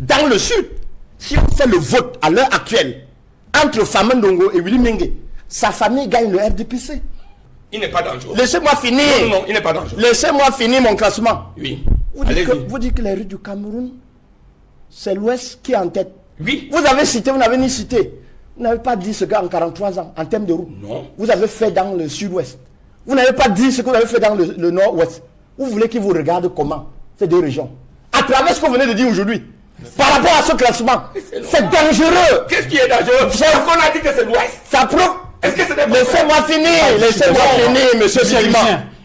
Dans le sud, si on fait le vote à l'heure actuelle entre Fameux Ndongo et Willy Mengue, sa famille gagne le RDPC. Il n'est pas dangereux. Laissez-moi finir. Non, il n'est pas dangereux. Laissez-moi finir mon classement. Oui. Vous dites que les rues du Cameroun, c'est l'Ouest qui est en tête. Oui. Vous avez cité, vous n'avez ni cité. Vous n'avez pas dit ce qu'en 43 ans, en termes de route, non. Vous avez fait dans le sud-ouest. Vous n'avez pas dit ce que vous avez fait dans le nord-ouest. Vous voulez qu'ils vous regardent comment, ces deux régions, à travers ce que vous venez de dire aujourd'hui. Par rapport à ce classement, c'est dangereux. Qu'est-ce qui est dangereux? Parce qu'on a dit que c'est l'ouest. Ça prouve. Est-ce que c'est des... Laissez-moi finir, monsieur Bilima.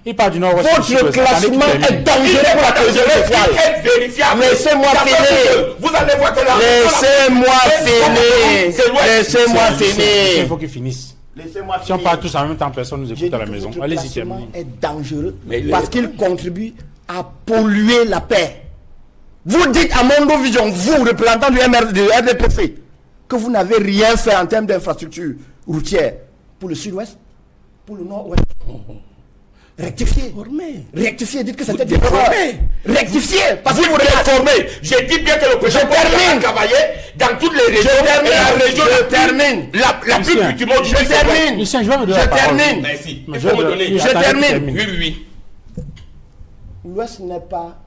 Il parle du nord-ouest. Votre classement est dangereux pour la cohésion sociale. Laissez-moi finir. Vous allez voir que la... Laissez-moi finir. Il faut qu'il finisse. Si on parle tous en même temps, personne nous écoute à la maison. Allez-y, terminez. Est dangereux parce qu'il contribue à polluer la paix. Vous dites à Mondo Vision, vous, représentant du RDPC, que vous n'avez rien fait en termes d'infrastructure routière pour le sud-ouest, pour le nord-ouest. Rectifiez. Rectifiez, dites que c'était des erreurs. Rectifiez, parce que vous réformez. J'ai dit bien que le président a travaillé dans toutes les régions. Je termine. La plus du monde. Je termine. Je termine. Merci. Il faut me donner. Je termine. Oui. L'Ouest n'est pas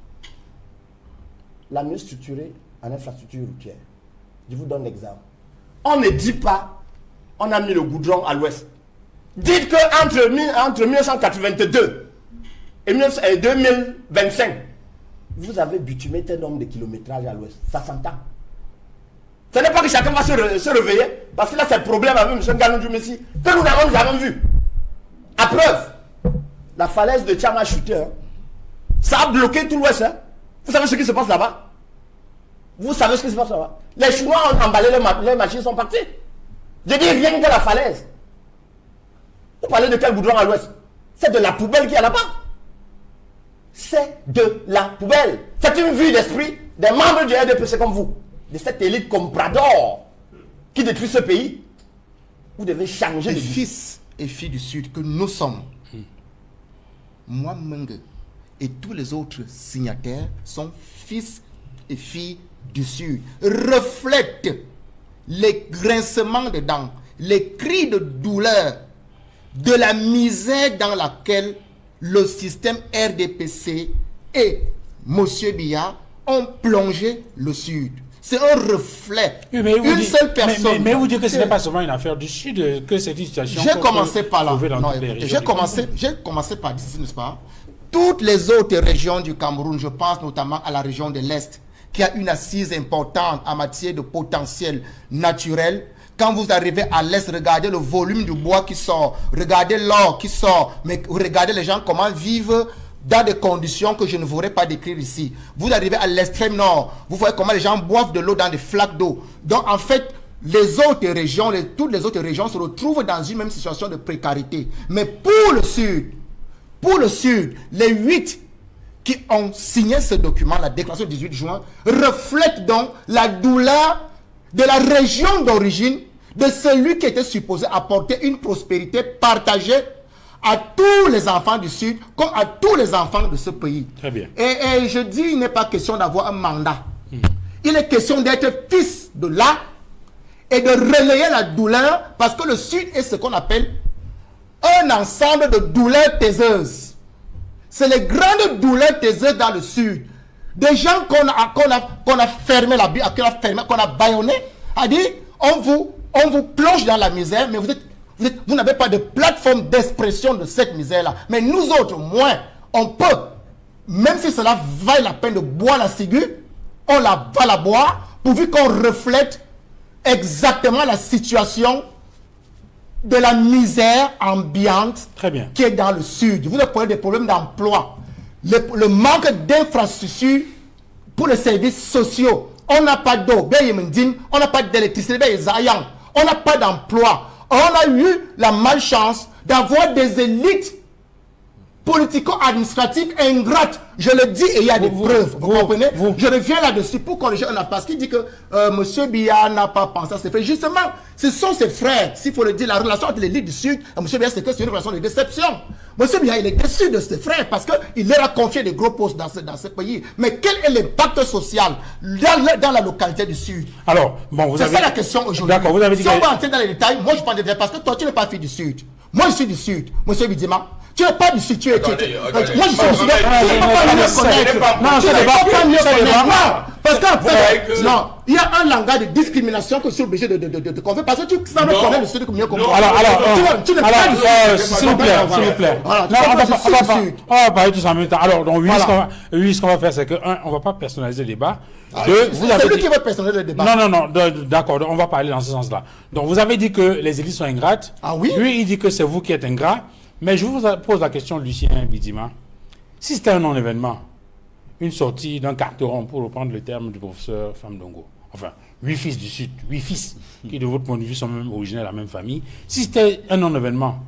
la mieux structurée en infrastructure routière. Je vous donne l'exemple. On ne dit pas, on a mis le goudron à l'Ouest. Dites que entre 1982 et 2025, vous avez bitumé tel nombre de kilométrages à l'Ouest. Ça s'entend. Ce n'est pas que chacun va se réveiller, parce que là c'est le problème avec M. Ganou Messi, que nous avons vu. À preuve, la falaise de Tchama a chuté. Ça a bloqué tout l'Ouest. Vous savez ce qui se passe là-bas? Vous savez ce qui se passe là-bas? Les Chinois ont emballé les machines, sont partis. Je dis rien que la falaise. Vous parlez de quel goudron à l'Ouest? C'est de la poubelle qui est là-bas. C'est de la poubelle. C'est une vue d'esprit des membres du RDPC comme vous, de cette élite comprador qui détruit ce pays. Vous devez changer les de vie. Fils et filles du Sud que nous sommes, moi, Mengue, et tous les autres signataires sont fils et filles du Sud, reflètent les grincements de dents, les cris de douleur, de la misère dans laquelle le système RDPC et M. Biya ont plongé le Sud. C'est un reflet. Oui, mais une seule personne. Mais vous dites que ce n'est pas seulement une affaire du Sud, que c'est une situation. J'ai commencé par là. J'ai commencé par dire, n'est-ce pas? Toutes les autres régions du Cameroun, je pense notamment à la région de l'Est, qui a une assise importante en matière de potentiel naturel. Quand vous arrivez à l'Est, regardez le volume du bois qui sort, regardez l'or qui sort, mais regardez les gens comment vivent dans des conditions que je ne voudrais pas décrire ici. Vous arrivez à l'extrême nord, vous voyez comment les gens boivent de l'eau dans des flaques d'eau. Donc en fait, les autres régions, toutes les autres régions se retrouvent dans une même situation de précarité. Mais pour le Sud, les 8 qui ont signé ce document, la déclaration du 18 juin, reflètent donc la douleur de la région d'origine de celui qui était supposé apporter une prospérité partagée à tous les enfants du Sud comme à tous les enfants de ce pays. Très bien. Et je dis, il n'est pas question d'avoir un mandat. Il est question d'être fils de là et de relayer la douleur, parce que le Sud est ce qu'on appelle un ensemble de douleurs taiseuses. C'est les grandes douleurs taiseuses dans le Sud. Des gens qu'on a fermé la bille, qu'on a bâillonné, a dit, on vous plonge dans la misère, mais vous n'avez pas de plateforme d'expression de cette misère-là. Mais nous autres, moins, on peut, même si cela vaille la peine de boire la ciguë, on va la boire, pourvu qu'on reflète exactement la situation de la misère ambiante qui est dans le Sud. Vous avez des problèmes d'emploi, le manque d'infrastructures pour les services sociaux. On n'a pas d'eau, on n'a pas d'électricité, on n'a pas d'emploi. On a eu la malchance d'avoir des élites politico-administratives ingrates. Je le dis et il y a des preuves. Vous comprenez? Je reviens là-dessus pour corriger un parce qu'il dit que M. Biya n'a pas pensé à ses frères. Justement, ce sont ses frères. S'il faut le dire, la relation entre l'élite du Sud et M. Biya, c'est une relation de déception. Monsieur Biya, il est déçu de ses frères parce qu'il leur a confié des gros postes dans ce pays. Mais quel est l'impact social dans la localité du Sud? Alors, bon, vous avez... C'est ça la question aujourd'hui. D'accord, vous avez dit si on va entrer dans les détails, moi je parle des détails parce que toi tu n'es pas fille du Sud. Moi je suis du Sud, monsieur Bidima. Tu n'es pas du Sud, tu es... Moi je suis du Sud. Tu ne peux pas mieux connaître. Non, tu ne peux pas mieux connaître. Parce qu'en fait, non, il y a un langage de discrimination que je suis obligé de confier parce que tu savais connaître le Sud comme mieux que moi. Alors, tu n'es pas du Sud. S'il vous plaît. On va parler tous en même temps. Alors, donc, oui, ce qu'on va faire, c'est que, on ne va pas personnaliser le débat. C'est lui qui veut personnaliser le débat. Non, d'accord, on va parler dans ce sens-là. Donc, vous avez dit que les élites sont ingrates. Ah oui? Lui, il dit que c'est vous qui êtes ingrat. Mais je vous pose la question, Lucien Bidima. Si c'était un non-événement, une sortie d'un carteron, pour reprendre le terme du professeur Famdongo, enfin, 8 fils du Sud, 8 fils, qui de votre point de vue sont même originaires de la même famille, si c'était un non-événement,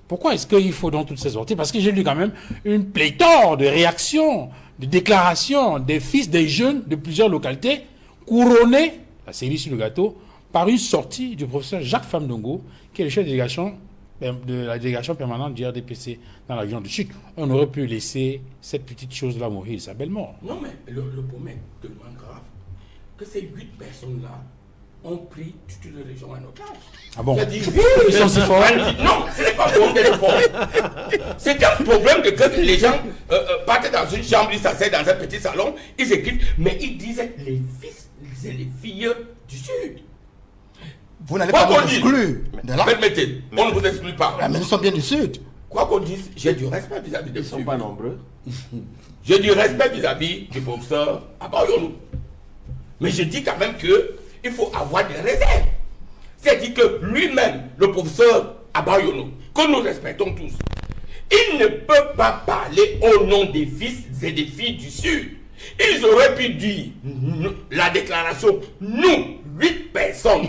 pourquoi est-ce qu'il faut donc toutes ces sorties? Parce que j'ai lu quand même une pléthore de réactions, de déclarations des fils des jeunes de plusieurs localités, couronnés, la série sur le gâteau, par une sortie du professeur Jacques Famdongo, qui est le chef de la délégation permanente du RDPC dans la région du Sud. On aurait pu laisser cette petite chose-là mourir de sa belle mort. Non, mais le problème est tellement grave que ces 8 personnes-là ont pris toute une région en otage. Ah bon? Ils sont si forts. Non, ce n'est pas un problème d'être fort. C'est un problème de que les gens partent dans une chambre, ils s'asseyent dans un petit salon, ils écrivent, mais ils disent les fils et les filles du Sud. Vous n'allez pas nous exclure. Permettez, on ne vous exclut pas. Mais nous sommes bien du Sud. Quoi qu'on dise, j'ai du respect vis-à-vis des Ils ne sont pas nombreux. J'ai du respect vis-à-vis du professeur Abayonou. Mais je dis quand même qu'il faut avoir des réserves. C'est-à-dire que lui-même, le professeur Abayonou, que nous respectons tous, il ne peut pas parler au nom des fils et des filles du Sud. Ils auraient pu dire la déclaration, nous, 8 personnes,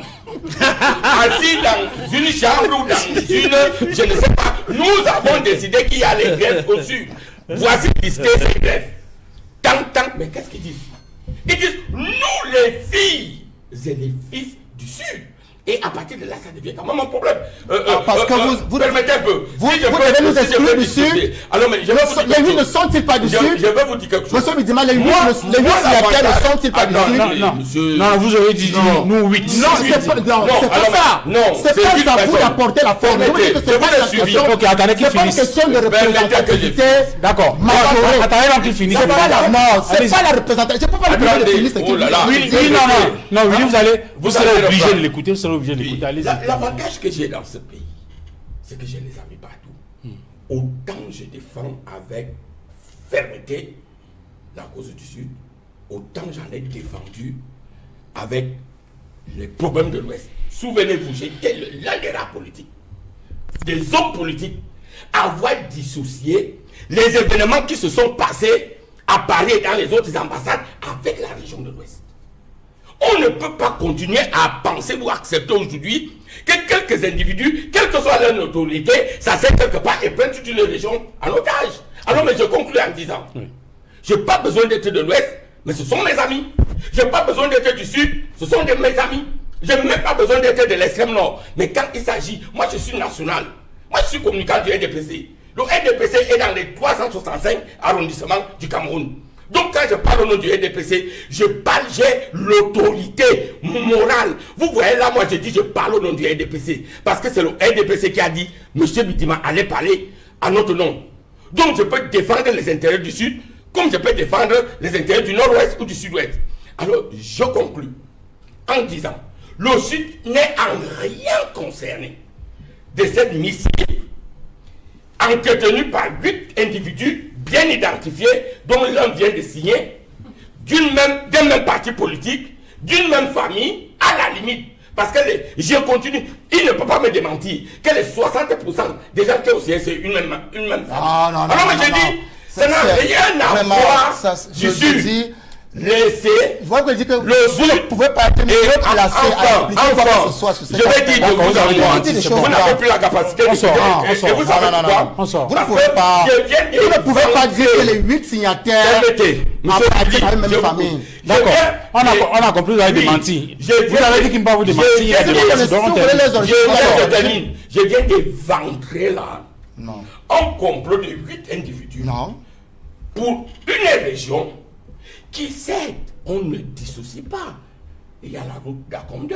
assis dans une chambre ou dans une, je ne sais pas, nous avons décidé qu'il y a les greffes au Sud. Voici disquer ces greffes. Mais qu'est-ce qu'ils disent? Ils disent, nous les filles et les fils du Sud. Et à partir de là, ça devient quand même un problème. Parce que vous permettez un peu. Vous devez nous exclure du Sud. Alors, mais je vais vous dire les 8 ne sont-ils pas du Sud? Je vais vous dire quelque chose. Monsieur Bidima, les 8 signataires ne sont-ils pas du Sud? Non, vous aurez dit nous 8. Non, c'est pas ça. C'est pas ça vous d'apporter la forme. Vous dites que c'est pas une question. Ok, attendez qu'il C'est pas une finisse. question de représentativité. D'accord. Majorée. Attendez qu'il finisse. C'est pas la représentation. Je ne peux pas le prendre le ministre qui Oui, non, vous serez obligé de l'écouter. Vous serez obligé de l'écouter. Allez-y. L'avantage que j'ai dans ce pays, c'est que j'ai des amis partout. Autant je défends avec fermeté la cause du Sud, autant j'en ai défendu avec les problèmes de l'Ouest. Souvenez-vous, j'étais l'un des rares politiques, des hommes politiques, à avoir dissocié les événements qui se sont passés à Paris et dans les autres ambassades avec la région de l'Ouest. On ne peut pas continuer à penser ou accepter aujourd'hui que quelques individus, quelle que soit leur autorité, ça sert quelque part et prennent toute une région en otage. Alors, mais je conclue en disant, je n'ai pas besoin d'être de l'Ouest, mais ce sont mes amis. Je n'ai pas besoin d'être du Sud, ce sont mes amis. Je n'ai même pas besoin d'être de l'extrême Nord. Mais quand il s'agit, moi je suis national, moi je suis communicant du RDPC. Le RDPC est dans les 365 arrondissements du Cameroun. Donc quand je parle au nom du RDPC, j'ai l'autorité morale. Vous voyez là, moi je dis je parle au nom du RDPC. Parce que c'est le RDPC qui a dit, monsieur Bidima allez parler à notre nom. Donc je peux défendre les intérêts du Sud, comme je peux défendre les intérêts du Nord-Ouest ou du Sud-Ouest. Alors je conclus en disant, le Sud n'est en rien concerné de cette mission entretenue par 8 individus bien identifiés, dont l'un vient de signer, d'un même parti politique, d'une même famille, à la limite. Parce que je continue, il ne peut pas me démentir que les 60% des gens qui ont signé, c'est une même famille. Alors, mais je dis, ça n'a rien à voir du Sud. Laissez vous ne pouvez pas être mieux placé à expliquer quoi que ce soit sur cette je vais dire de vous en vous n'avez plus la capacité de vous savez pourquoi? Vous ne pouvez pas dire que les 8 signataires appartiennent à une même famille. D'accord, on a compris, vous avez démenti. Vous avez dit qu'il ne peut pas vous démentir. Je viens d'éventrer là Non. Un complot de 8 individus Non. pour une région qui, certes, on ne dissocie pas. Il y a la route d'Acom 2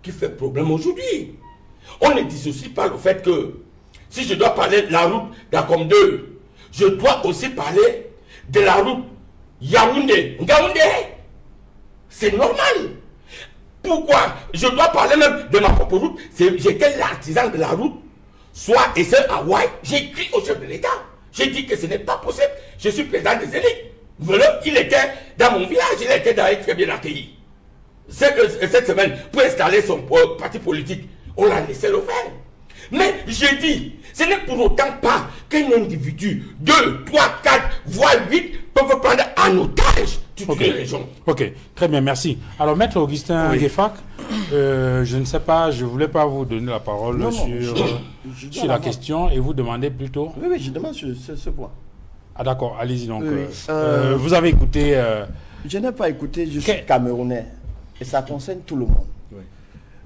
qui fait problème aujourd'hui. On ne dissocie pas le fait que si je dois parler de la route d'Acom 2, je dois aussi parler de la route Yaoundé-Ngaoundé. C'est normal. Pourquoi? Je dois parler même de ma propre route. J'étais l'artisan de la route. Soit et c'est à Hawaï, j'ai écrit au chef de l'État. J'ai dit que ce n'est pas possible. Je suis président des élites. Voilà, il était dans mon village, il était très bien accueilli. Cette semaine, pour installer son parti politique, on l'a laissé le faire. Mais j'ai dit, ce n'est pour autant pas qu'un individu, 2, 3, 4, voire 8 peuvent prendre en otage toute une région. Ok, très bien, merci. Alors, Maître Augustin Gueffac, je ne sais pas, je ne voulais pas vous donner la parole sur la question et vous demander plutôt... Oui, je demande sur ce point. Ah d'accord, allez-y donc. Oui. Vous avez écouté... Je n'ai pas écouté, je suis camerounais et ça concerne tout le monde.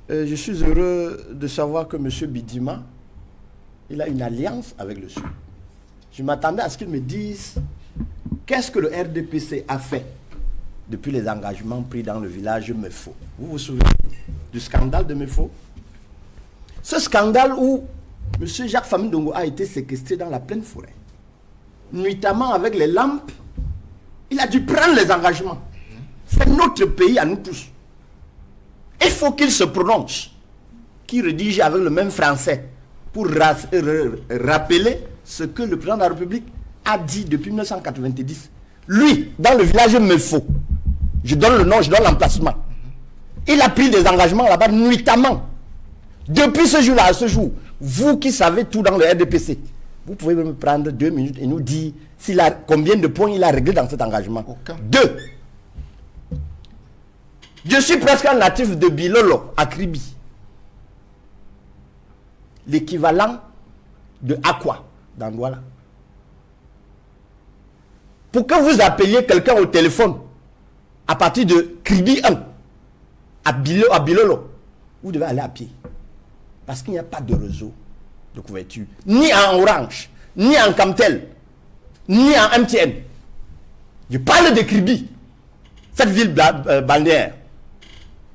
Je suis heureux de savoir que M. Bidima, il a une alliance avec le Sud. Je m'attendais à ce qu'il me dise qu'est-ce que le RDPC a fait depuis les engagements pris dans le village Mefo. Vous vous souvenez du scandale de Mefo? Ce scandale où M. Jacques Famindongo a été séquestré dans la pleine forêt. Nuitamment avec les lampes, il a dû prendre les engagements. C'est notre pays à nous tous. Il faut qu'il se prononce, qu'il rédige avec le même français pour rappeler ce que le président de la République a dit depuis 1990. Lui, dans le village Mefo, je donne le nom, je donne l'emplacement. Il a pris des engagements là-bas nuitamment. Depuis ce jour-là à ce jour, vous qui savez tout dans le RDPC, vous pouvez me prendre 2 minutes et nous dire combien de points il a réglé dans cet engagement. Aucun. 2. Je suis presque un natif de Bilolo, à Kribi. L'équivalent de Aqua, dans Douala. Pour que vous appeliez quelqu'un au téléphone, à partir de Kribi 1, à Bilolo, vous devez aller à pied. Parce qu'il n'y a pas de réseau de couverture. Ni en Orange, ni en Camtel, ni en MTN. Je parle de Kribi, cette ville balnéaire.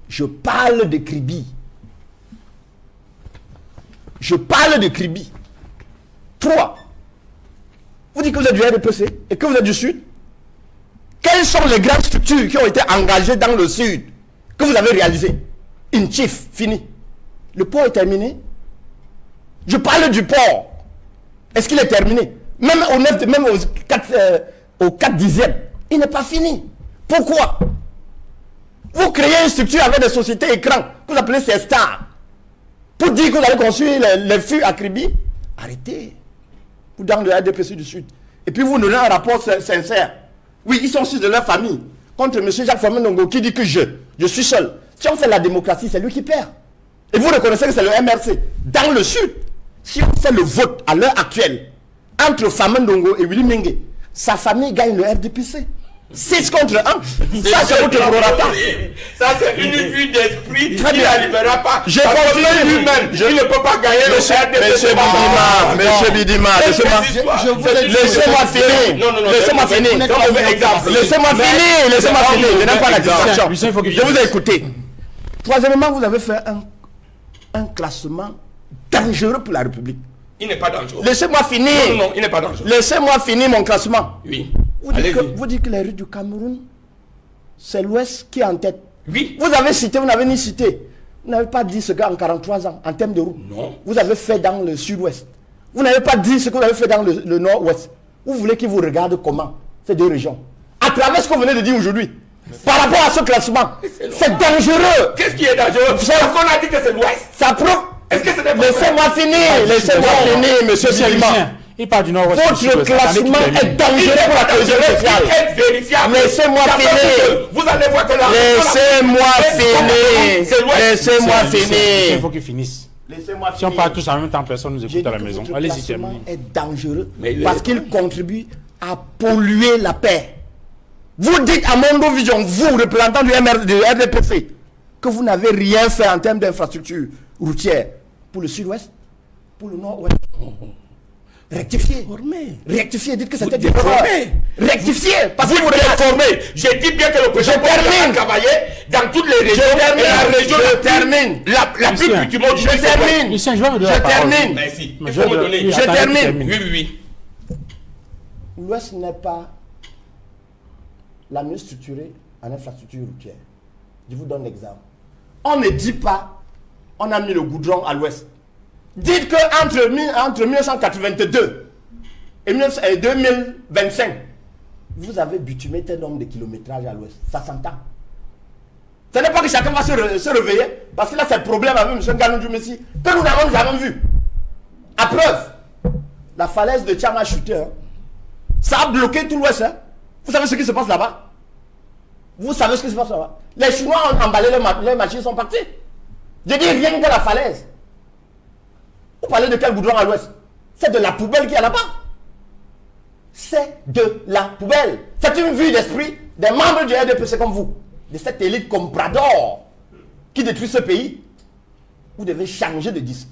Je parle de Kribi. Je parle de Kribi. 3. Vous dites que vous êtes du RDPC et que vous êtes du Sud. Quelles sont les grandes structures qui ont été engagées dans le Sud que vous avez réalisées? Une chief, fini. Le port est terminé. Je parle du port. Est-ce qu'il est terminé? Même au 9, même au 4 dixième, il n'est pas fini. Pourquoi? Vous créez une structure avec des sociétés écrans, que vous appelez ces stars, pour dire que vous allez construire les fûts à Kribi. Arrêtez. Vous dans le RDPC du Sud. Et puis vous donnez un rapport sincère. Oui, ils sont sûrs de leur famille. Contre M. Jacques Famindongo qui dit que je suis seul. Si on fait la démocratie, c'est lui qui perd. Et vous reconnaissez que c'est le MRC. Dans le Sud, si on fait le vote à l'heure actuelle, entre Famindongo et Willy Mengue, sa famille gagne le RDPC. 6 contre 1. Ça, c'est votre prorata. Ça, c'est une vue d'esprit qui Très bien. ne libérera pas. Je Parce que continue. lui-même, il ne peut pas gagner le RDPC. Monsieur Bidima, laissez-moi finir. Laissez-moi finir. Laissez-moi finir. Laissez-moi finir. Je n'aime pas la distraction. Je vous ai écouté. Troisièmement, vous avez fait un classement dangereux pour la République. Il n'est pas dangereux. Laissez-moi finir. Non, il n'est pas dangereux. Laissez-moi finir mon classement. Oui. Vous dites que les rues du Cameroun, c'est l'Ouest qui est en tête. Oui. Vous avez cité, vous n'avez ni cité. Vous n'avez pas dit ce qu'en 43 ans, en termes de route, Non. vous avez fait dans le Sud-Ouest. Vous n'avez pas dit ce que vous avez fait dans le Nord-Ouest. Vous voulez qu'ils vous regardent comment, ces deux régions, à travers ce que vous venez de dire aujourd'hui. Par rapport à ce classement, c'est dangereux. Qu'est-ce qui est dangereux? Parce qu'on a dit que c'est l'Ouest. Ça prouve. Est-ce que c'est des Laissez-moi finir, laissez-moi finir, monsieur Bidima. Il part du Nord-Ouest. Votre classement est dangereux pour la cohésion sociale. Être vérifiable. Laissez-moi finir. Vous allez voir que la Laissez-moi finir. Laissez-moi Il finir. faut qu'il finisse. Laissez-moi Si on finir. parle tous en même temps, personne ne nous J'ai écoute dit à la que maison. votre Allez-y, classement terminez. est dangereux Mais il parce est- qu'il contribue à polluer la paix. Vous dites à Mondo Vision, vous, représentant du RDPC, que vous n'avez rien fait en termes d'infrastructure routière pour le Sud-Ouest, pour le Nord-Ouest. Rectifiez. Déformé. Rectifiez, dites que c'était Vous des erreurs. déformez. Rectifiez. Parce Vous que vous déformez. J'ai dit bien que le président a travaillé dans toutes les régions. termine. Et la région Je la plus- termine. La plus Lucien, cultivée du pays, c'est quoi? termine. Lucien, je vais vous donner la Je parole. termine. Merci. Mais Il faut me je donner. attendez termine. qu'il termine. Oui, oui, oui. L'Ouest n'est pas la mieux structurée en infrastructure routière. Je vous donne l'exemple. On ne dit pas, on a mis le goudron à l'Ouest. Dites que entre 1982 et 2025, vous avez bitumé tel nombre de kilométrages à l'Ouest. Ça s'entend. Ce n'est pas que chacun va se réveiller, parce que là c'est le problème avec M. Ganou Messi, que nous n'avons jamais vu. À preuve, la falaise de Tchama a chuté. Hein. Ça a bloqué tout l'Ouest. Hein. Vous savez ce qui se passe là-bas? Vous savez ce qui se passe là-bas? Les Chinois ont emballé les machines, sont partis. Je dis rien que la falaise. Vous parlez de quel goudron à l'Ouest? C'est de la poubelle qu'il y a là-bas. C'est de la poubelle. C'est une vue d'esprit des membres du RDPC comme vous, de cette élite comprador qui détruit ce pays. Vous devez changer de disque.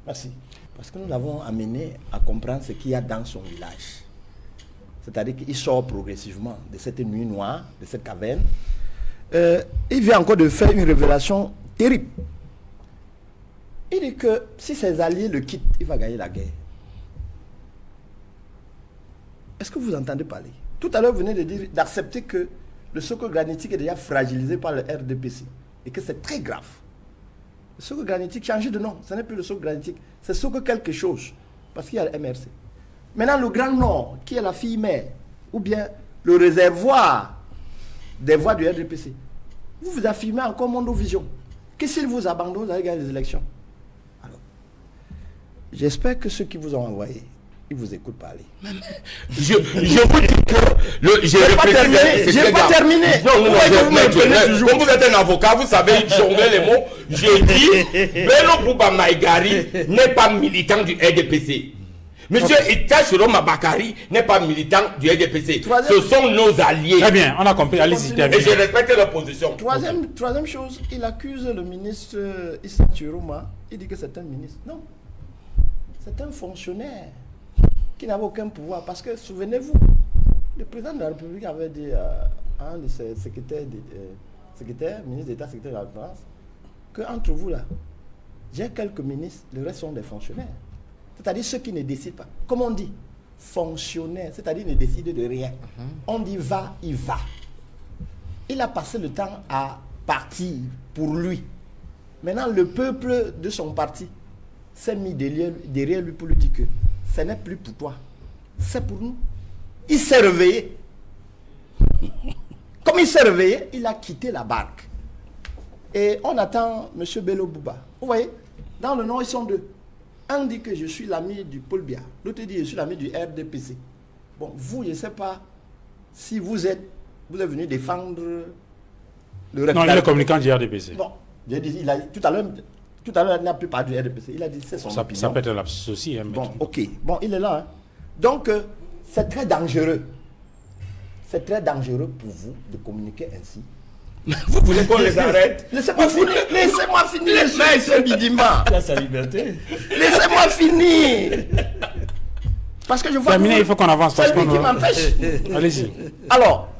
Merci. Parce que nous l'avons amené à comprendre ce qu'il y a dans son village. C'est-à-dire qu'il sort progressivement de cette nuit noire, de cette caverne. Il vient encore de faire une révélation terrible. Il dit que si ses alliés le quittent, il va gagner la guerre. Est-ce que vous entendez parler? Tout à l'heure, vous venez de dire, d'accepter que le socle granitique est déjà fragilisé par le RDPC et que c'est très grave. Le socle granitique change de nom. Ce n'est plus le socle granitique, c'est socle quelque chose. Parce qu'il y a le MRC. Maintenant, le Grand Nord, qui est la fille mère, ou bien le réservoir des voix du RDPC, vous vous affirmez encore Mondovision. Que s'il vous abandonne, vous allez gagner les élections. Alors, j'espère que ceux qui vous ont envoyé, ils vous écoutent parler. Je vous dis que j'ai pas terminé. J'ai pas terminé. Non, Pourquoi vous me prenez toujours? comme vous êtes un avocat, vous savez jongler les mots. J'ai dit Bello Bouba Maïgari n'est pas militant du RDPC. Monsieur Ita Chiroma Bakari n'est pas militant du RDPC. Ce sont nos alliés. Très bien, on a compris. Allez-y, Et terminez. je respecte leur position. Troisième chose, il accuse le ministre Issa Chiroma. Il dit que c'est un ministre. Non. C'est un fonctionnaire qui n'avait aucun pouvoir. Parce que, souvenez-vous, le président de la République avait dit à un de ses secrétaires, ministre d'État, secrétaire de la France, qu'entre vous là, j'ai quelques ministres, le reste sont des fonctionnaires. C'est-à-dire ceux qui ne décident pas. Comme on dit, fonctionnaire, c'est-à-dire ne décide de rien. On dit va, il va. Il a passé le temps à partir pour lui. Maintenant, le peuple de son parti s'est mis derrière lui pour lui dire que ce n'est plus pour toi, c'est pour nous. Il s'est réveillé. Comme il s'est réveillé, il a quitté la barque. Et on attend M. Bello Bouba. Vous voyez, dans le Nord, ils sont deux. Un dit que je suis l'ami du Paul Biya. L'autre dit que je suis l'ami du RDPC. Bon, vous, je ne sais pas si vous êtes venu défendre le Non, il est le communicant du RDPC. Non, j'ai dit, tout à l'heure, il n'a plus parlé du RDPC. Il a dit c'est son opinion. Ça peut être l'absence aussi. Hein, bon, ok. Bon, il est là. Hein. Donc, c'est très dangereux. C'est très dangereux pour vous de communiquer ainsi. Vous voulez qu'on les arrête? Laissez-moi finir. Laissez-moi finir, monsieur Bidima. Il a sa liberté. Laissez-moi finir. Parce que je vois. Terminé, il faut qu'on avance. C'est lui qui m'empêche. Allez-y. Alors,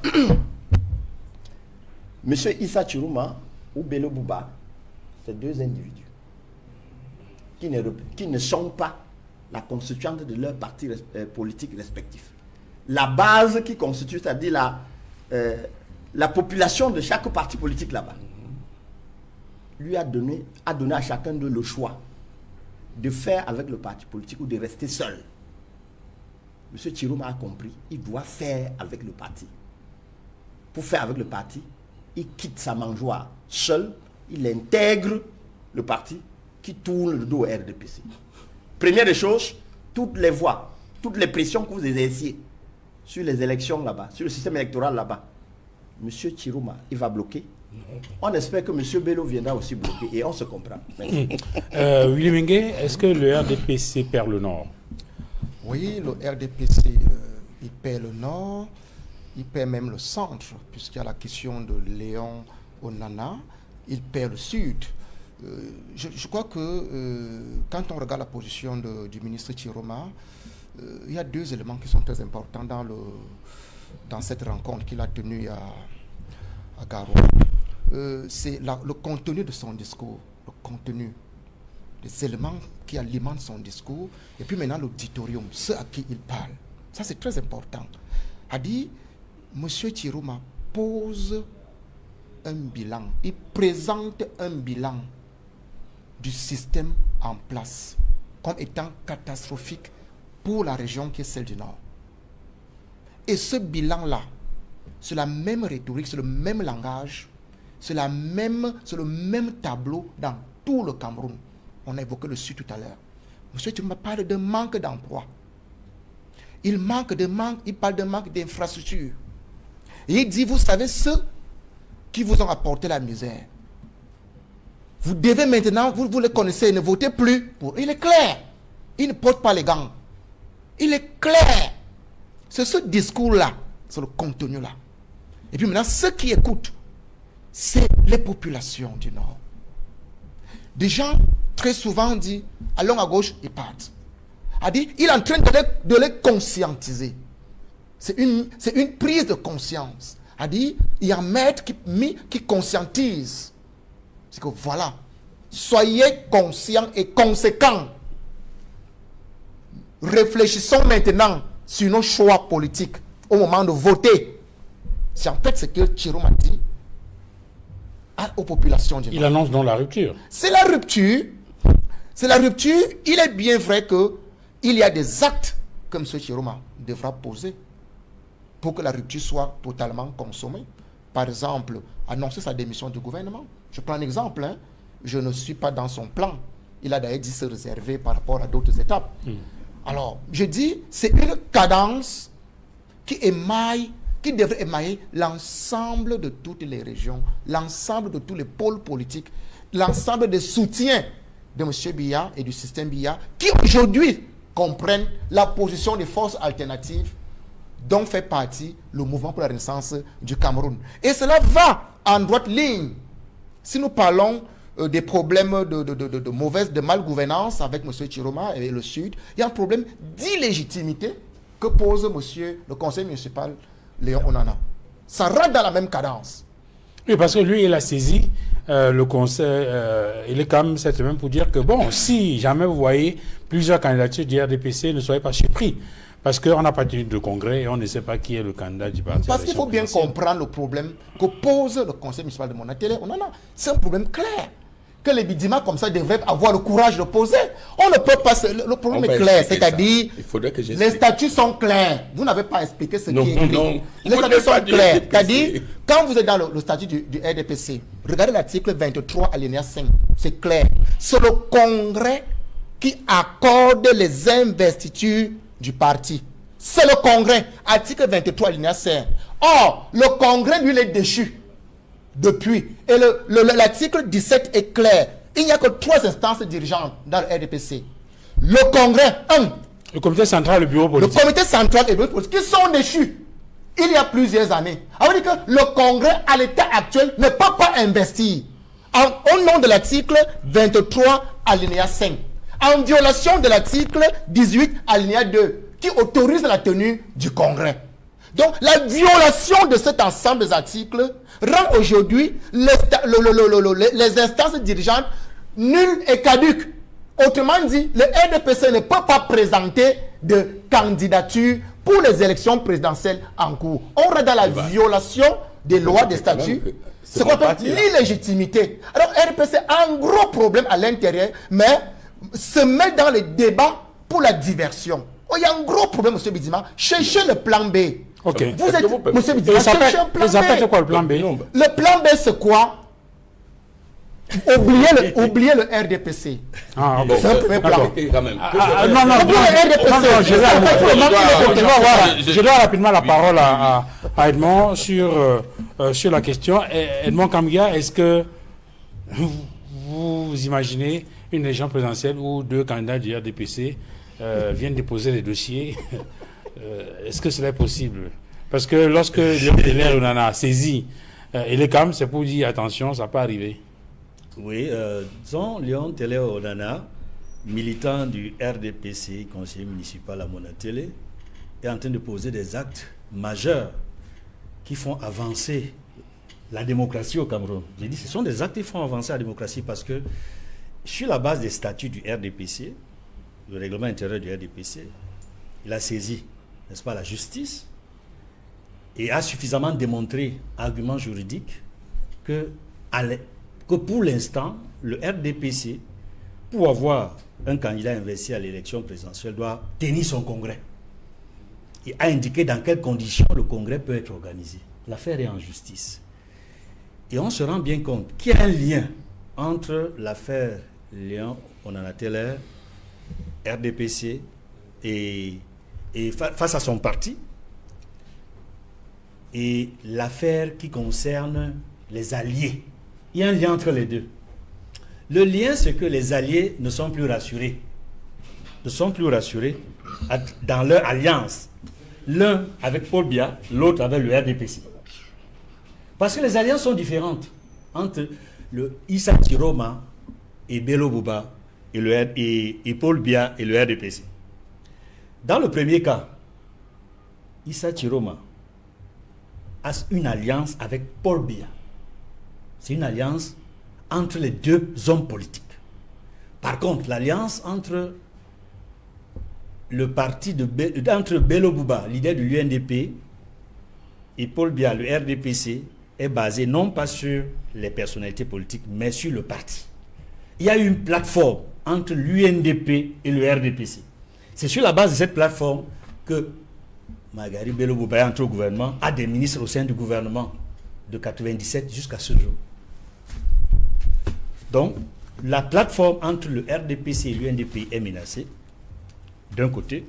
monsieur Issa Chiroma ou Bello Bouba, c'est deux individus qui ne sont pas la constituante de leurs partis politiques respectifs. La base qui constitue, c'est-à-dire la population de chaque parti politique là-bas, lui a donné à chacun d'eux le choix de faire avec le parti politique ou de rester seul. M. Chiroma a compris, il doit faire avec le parti. Pour faire avec le parti, il quitte sa mangeoire seul, il intègre le parti qui tourne le dos au RDPC. Première des choses, toutes les voix, toutes les pressions que vous exerciez sur les élections là-bas, sur le système électoral là-bas, M. Chiroma, il va bloquer. On espère que M. Bello viendra aussi bloquer et on se comprend. Willy Mingue, est-ce que le RDPC perd le Nord? Oui, le RDPC, il perd le Nord, il perd même le centre, puisqu'il y a la question de Léon Onana, il perd le Sud. Je crois que quand on regarde la position du ministre Chiroma, il y a deux éléments qui sont très importants dans cette rencontre qu'il a tenue à Garoua. C'est le contenu de son discours, le contenu, les éléments qui alimentent son discours, et puis maintenant l'auditorium, ceux à qui il parle. Ça, c'est très important. A dit, M. Chiroma pose un bilan, il présente un bilan du système en place comme étant catastrophique pour la région qui est celle du Nord. Et ce bilan-là, c'est la même rhétorique, c'est le même langage, c'est le même tableau dans tout le Cameroun. On a évoqué le Sud tout à l'heure. Monsieur Chiroma parle de manque d'emploi. Il parle de manque d'infrastructures. Et il dit, vous savez, ceux qui vous ont apporté la misère, vous devez maintenant, vous les connaissez, ne votez plus pour. Il est clair. Il ne porte pas les gants. Il est clair. C'est ce discours-là, c'est le contenu-là. Et puis maintenant, ceux qui écoutent, c'est les populations du Nord. Des gens, très souvent, disent, allons à gauche, ils partent. A dit, il est en train de les conscientiser. C'est une prise de conscience. A dit, il y a un maître qui conscientise. C'est que voilà, soyez conscients et conséquents. Réfléchissons maintenant sur nos choix politiques au moment de voter. C'est en fait ce que Chiroma dit aux populations. Il annonce donc la rupture. C'est la rupture. C'est la rupture. Il est bien vrai qu'il y a des actes que M. Chiroma devra poser pour que la rupture soit totalement consommée. Par exemple, annoncer sa démission du gouvernement. Je prends un exemple. Je ne suis pas dans son plan. Il a d'ailleurs dit se réserver par rapport à d'autres étapes. Alors, je dis, c'est une cadence qui devrait émailler l'ensemble de toutes les régions, l'ensemble de tous les pôles politiques, l'ensemble des soutiens de M. Biya et du système Biya, qui aujourd'hui comprennent la position des forces alternatives dont fait partie le mouvement pour la renaissance du Cameroun. Et cela va en droite ligne. Si nous parlons des problèmes de malgouvernance avec M. Chiroma et le Sud, il y a un problème d'illégitimité que pose le conseil municipal Léon Onana. Ça rentre dans la même cadence. Oui, parce que lui, il a saisi le conseil, il est quand même cette semaine pour dire que bon, si jamais vous voyez plusieurs candidatures du RDPC, ne soyez pas surpris. Parce qu'on n'a pas tenu de congrès et on ne sait pas qui est le candidat du parti. Parce qu'il faut bien comprendre le problème que pose le conseil municipal de Monatélé. C'est un problème clair. Que les Bidima comme ça devraient avoir le courage de poser. On ne peut pas. Le problème est clair. C'est-à-dire, les statuts sont clairs. Vous n'avez pas expliqué ce qui est écrit. Non. Les statuts sont clairs. C'est-à-dire, quand vous êtes dans le statut du RDPC, regardez l'article 23, alinéa 5. C'est clair. C'est le congrès qui accorde les investitures du parti. C'est le congrès. Article 23, alinéa 5. Or, le congrès, lui, il est déchu. Depuis. Et l'article 17 est clair. Il n'y a que 3 instances dirigeantes dans le RDPC. Le congrès, 1. Le comité central, le bureau politique. Le comité central et le bureau politique, qui sont déchus il y a plusieurs années. Ça veut dire que le congrès, à l'état actuel, ne peut pas investir. Au nom de l'article 23, alinéa 5. En violation de l'article 18, alinéa 2, qui autorise la tenue du congrès. Donc, la violation de cet ensemble des articles rend aujourd'hui les instances dirigeantes nulles et caduques. Autrement dit, le RDPC ne peut pas présenter de candidature pour les élections présidentielles en cours. On est dans la violation des lois, des statuts. Ce qu'on appelle l'illégitimité. Alors, RDPC a un gros problème à l'intérieur, mais se met dans les débats pour la diversion. Oh, il y a un gros problème, M. Bidima. Cherchez le plan B. Ok. Vous êtes, M. Bidima, cherchez un plan B. C'est quoi le plan B? Le plan B, c'est quoi? Oubliez le RDPC. Ah, ok. C'est un premier plan. Je dois rapidement la parole à Edmond sur la question. Edmond Kamgia, est-ce que vous imaginez une élection présidentielle où 2 candidats du RDPC viennent déposer les dossiers? Est-ce que cela est possible? Parce que lorsque Léon Télé Onana a saisi Elecam, c'est pour dire attention, ça peut arriver. Oui, disons, Léon Télé Onana militant du RDPC, conseiller municipal à Monatélé, est en train de poser des actes majeurs qui font avancer la démocratie au Cameroun. J'ai dit, ce sont des actes qui font avancer la démocratie parce que sur la base des statuts du RDPC, le règlement intérieur du RDPC, il a saisi, n'est-ce pas, la justice et a suffisamment démontré, argument juridique, que pour l'instant, le RDPC, pour avoir un candidat investi à l'élection présidentielle, doit tenir son congrès. Il a indiqué dans quelles conditions le congrès peut être organisé. L'affaire est en justice. Et on se rend bien compte qu'il y a un lien entre l'affaire Léon Onanateller, RDPC, et face à son parti, et l'affaire qui concerne les alliés. Il y a un lien entre les deux. Le lien, c'est que les alliés ne sont plus rassurés. Ne sont plus rassurés dans leur alliance. L'un avec Paul Biya, l'autre avec le RDPC. Parce que les alliances sont différentes entre le Issa Chiroma et Bello Bouba et Paul Biya et le RDPC. Dans le premier cas, Issa Chiroma a une alliance avec Paul Biya. C'est une alliance entre les deux hommes politiques. Par contre, l'alliance entre le parti entre Bello Bouba, leader de l'UNDP, et Paul Biya, le RDPC, est basée non pas sur les personnalités politiques, mais sur le parti. Il y a une plateforme entre l'UNDP et le RDPC. C'est sur la base de cette plateforme que Magari Bello Bouba est entré au gouvernement, a des ministres au sein du gouvernement de 1997 jusqu'à ce jour. Donc, la plateforme entre le RDPC et l'UNDP est menacée, d'un côté.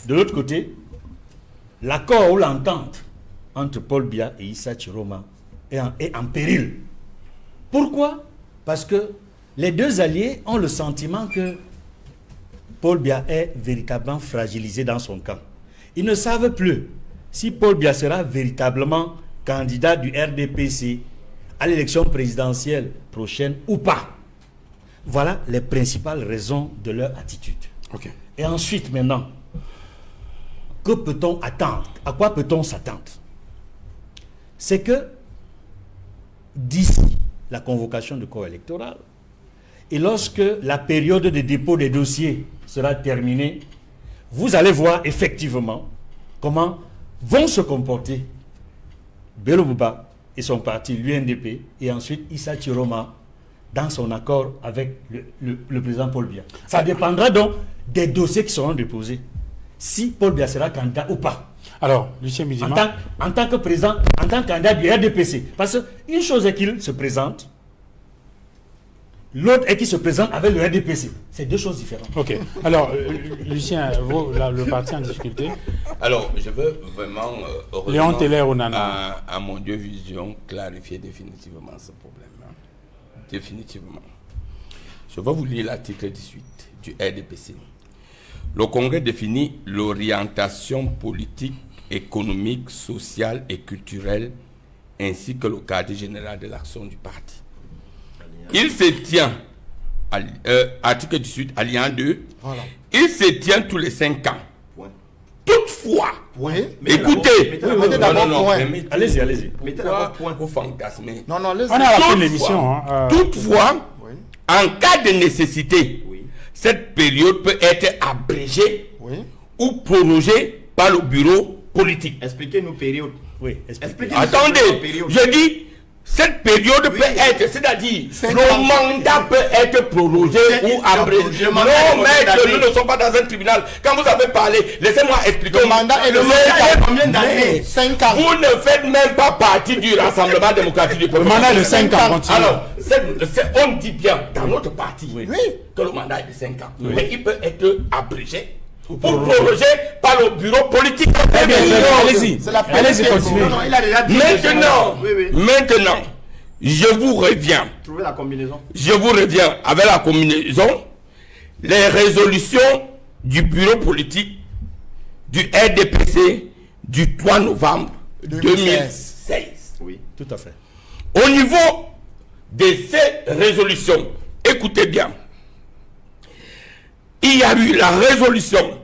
De l'autre côté, l'accord ou l'entente entre Paul Biya et Issa Chiroma est en péril. Pourquoi? Parce que les deux alliés ont le sentiment que Paul Biya est véritablement fragilisé dans son camp. Ils ne savent plus si Paul Biya sera véritablement candidat du RDPC à l'élection présidentielle prochaine ou pas. Voilà les principales raisons de leur attitude. Ok. Et ensuite, maintenant, que peut-on attendre? À quoi peut-on s'attendre? C'est que d'ici la convocation du corps électoral et lorsque la période de dépôt des dossiers sera terminée, vous allez voir effectivement comment vont se comporter Bello Bouba et son parti, l'UNDP, et ensuite Issa Chiroma dans son accord avec le président Paul Biya. Ça dépendra donc des dossiers qui seront déposés. Si Paul Biya sera candidat ou pas. Alors, Lucien Bizima. En tant que président, en tant que candidat du RDPC. Parce qu'une chose est qu'il se présente, l'autre est qu'il se présente avec le RDPC. C'est deux choses différentes. Ok. Alors, Lucien, le parti en difficulté. Alors, je veux vraiment Léon Teller au Nana. à mon Dieu Vision clarifier définitivement ce problème. Définitivement. Je vais vous lire l'article 18 du RDPC. Le Congrès définit l'orientation politique, économique, sociale et culturelle ainsi que le cadre général de l'action du parti. Il se tient, article 18, alinéa 2, voilà. Il se tient tous les 5 ans. Point. Toutefois, écoutez, allez-y. Mettez d'abord point. Vous fantasmez. Non, on a rappelé l'émission. Toutefois, en cas de nécessité, cette période peut être abrégée ou prorogée par le bureau politique. Expliquez-nous période. Oui, attendez, je dis, cette période peut être, c'est-à-dire, le mandat peut être prorogé ou abrégé. Non, maître, nous ne sommes pas dans un tribunal. Quand vous avez parlé, laissez-moi expliquer. Le mandat est combien d'années? 5 ans. Vous ne faites même pas partie du Rassemblement démocratique du peuple. Le mandat est de 5 ans. Alors, on dit bien dans notre parti que le mandat est de 5 ans. Mais il peut être abrégé ou prorogé par le bureau politique. Allez-y, continuez. Maintenant, je vous reviens. Trouvez la combinaison. Je vous reviens avec la combinaison. Les résolutions du bureau politique du RDPC du 3 novembre 2016. Oui, tout à fait. Au niveau de ces résolutions, écoutez bien. il y a eu la résolution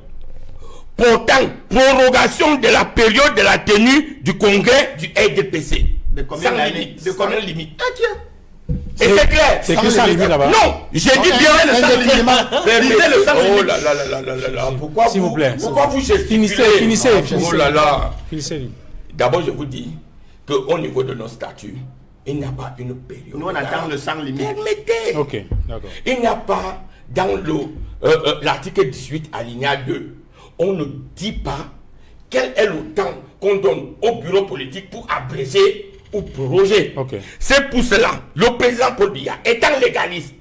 portant prorogation de la période de la tenue du congrès du RDPC. De combien Sans d'années? limite. De combien de limite? Ah, tiens. Et c'est clair. C'est que ça limite là-bas. Non, j'ai dit bien le sans limite. Lisez le sans Oh limite. là là là là là là là. Pourquoi S'il vous plaît. Pourquoi vous gesticulez? Finissez. Oh là là. Finissez. D'abord, je vous dis qu'au niveau de nos statuts, il n'y a pas une période. Nous, on attend le sans limite. Permettez. Ok, d'accord. Il n'y a pas dans l'article 18 alinéa 2, on ne dit pas quel est le temps qu'on donne au bureau politique pour abréger ou proroger. Ok. C'est pour cela, le président Paul Biya, étant légaliste,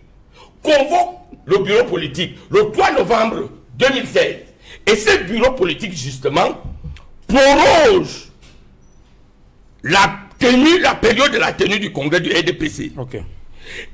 convoque le bureau politique le 3 novembre 2016. Et ce bureau politique, justement, proroge la période de la tenue du congrès du RDPC. Ok.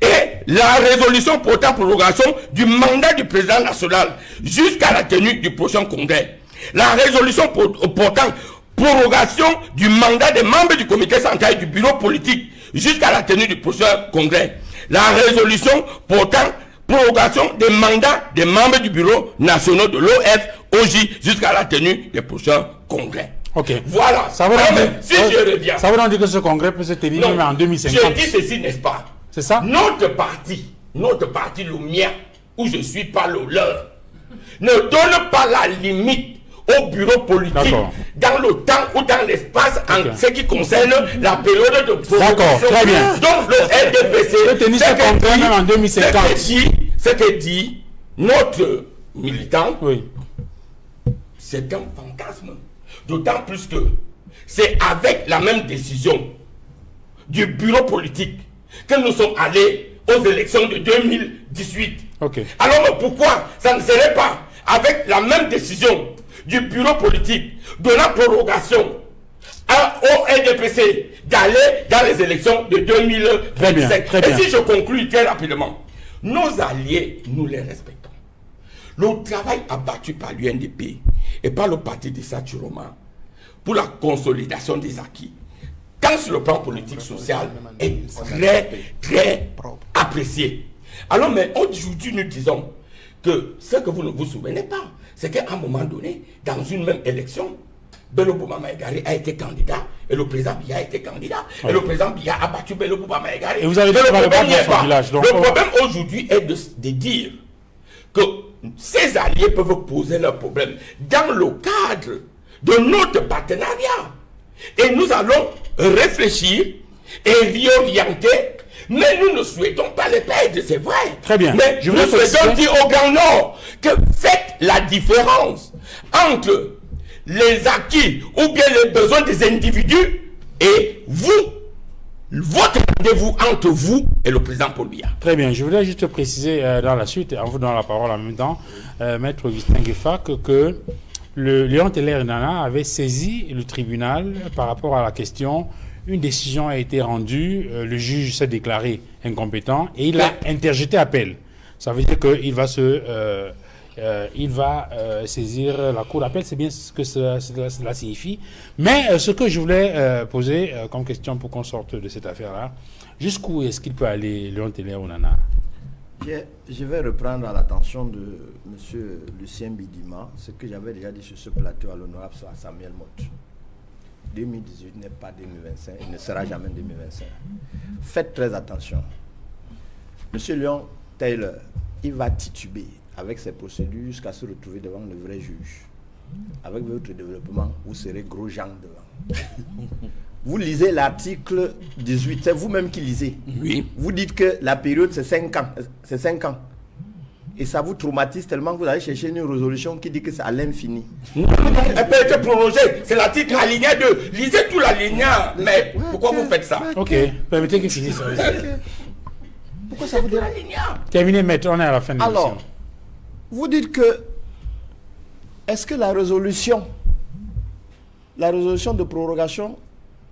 Et la résolution portant prorogation du mandat du président national jusqu'à la tenue du prochain congrès. La résolution portant prorogation du mandat des membres du comité central et du bureau politique jusqu'à la tenue du prochain congrès. La résolution portant prorogation des mandats des membres du bureau national de l'OFOJ jusqu'à la tenue des prochains congrès. Ok. Voilà. Ça veut Alors, donc dire, si je reviens. ça veut donc dire que ce congrès peut se tenir même en 2050. Je dis ceci, n'est-ce pas? C'est ça? Notre parti, le mien, où je suis pas le leur, ne donne pas la limite au bureau politique dans le temps ou dans l'espace en ce qui concerne la période de prorogation. D'accord, très bien. Donc le RDPC, peut tenir ce congrès même en 2050. ce que dit notre militant, Oui. c'est un fantasme. D'autant plus que c'est avec la même décision du bureau politique que nous sommes allés aux élections de 2018. Ok. Alors pourquoi ça ne serait pas avec la même décision du bureau politique de la prorogation au RDPC d'aller dans les élections de 2025? Très bien. Et si je conclue très rapidement, nos alliés, nous les respectons. Le travail abattu par l'UNDP et par le parti de Saturoma pour la consolidation des acquis, tant sur le plan politique social, est très apprécié. Alors, mais aujourd'hui, nous disons que ce que vous ne vous souvenez pas, c'est qu'à un moment donné, dans une même élection, Bello Bouba Maïgari a été candidat et le président Biya a été candidat. Oui. Et le président Biya a battu Bello Bouba Maïgari. Et vous avez dit que le problème n'est pas. Le problème aujourd'hui est de dire que ces alliés peuvent poser leurs problèmes dans le cadre de notre partenariat. Et nous allons réfléchir et réorienter, mais nous ne souhaitons pas les perdre, c'est vrai. Très bien. Mais nous souhaitons dire au Grand Nord que faites la différence entre les acquis ou bien les besoins des individus et vous, votre rendez-vous entre vous et le président Paul Biya. Très bien. Je voulais juste préciser dans la suite, en vous donnant la parole en même temps, Maître Augustin Gueffa, que le Léon Teller Nana avait saisi le tribunal par rapport à la question. Une décision a été rendue, le juge s'est déclaré incompétent et il a interjeté appel. Ça veut dire qu'il va saisir la cour d'appel, c'est bien ce que cela signifie. Mais ce que je voulais poser comme question pour qu'on sorte de cette affaire-là, jusqu'où est-ce qu'il peut aller, Léon Teller Nana? Je vais reprendre à l'attention de M. Lucien Bidima ce que j'avais déjà dit sur ce plateau à l'honorable Samuel Motte. 2018 n'est pas 2025, il ne sera jamais 2025. Faites très attention. M. Léon Taylor, il va tituber avec ses procédures jusqu'à se retrouver devant le vrai juge. Avec votre développement, vous serez gros gens devant. Vous lisez l'article 18, c'est vous-même qui lisez. Oui. Vous dites que la période c'est 5 ans. C'est 5 ans. Et ça vous traumatise tellement que vous allez chercher une résolution qui dit que c'est à l'infini. Elle peut être prolongée. C'est l'article alinéa 2. Lisez tout l'alinéa. Mais pourquoi vous faites ça? Ok, permettez qu'il finisse. Pourquoi ça vous dérange? Terminez, maître, on est à la fin de l'émission. Alors, vous dites que est-ce que la résolution de prorogation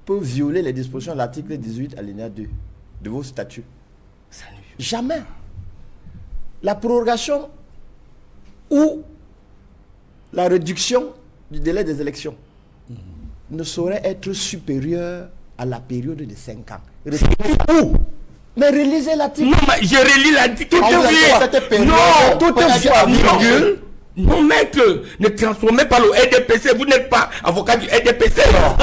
peut violer les dispositions de l'article 18 alinéa 2 de vos statuts? Jamais. La prorogation ou la réduction du délai des élections ne saurait être supérieure à la période de 5 ans. Où Mais relisez l'article. Non, mais je relis l'article. cette période, Non, toutefois, non, maître, ne transformez pas le RDPC. Vous n'êtes pas avocat du RDPC. Alors,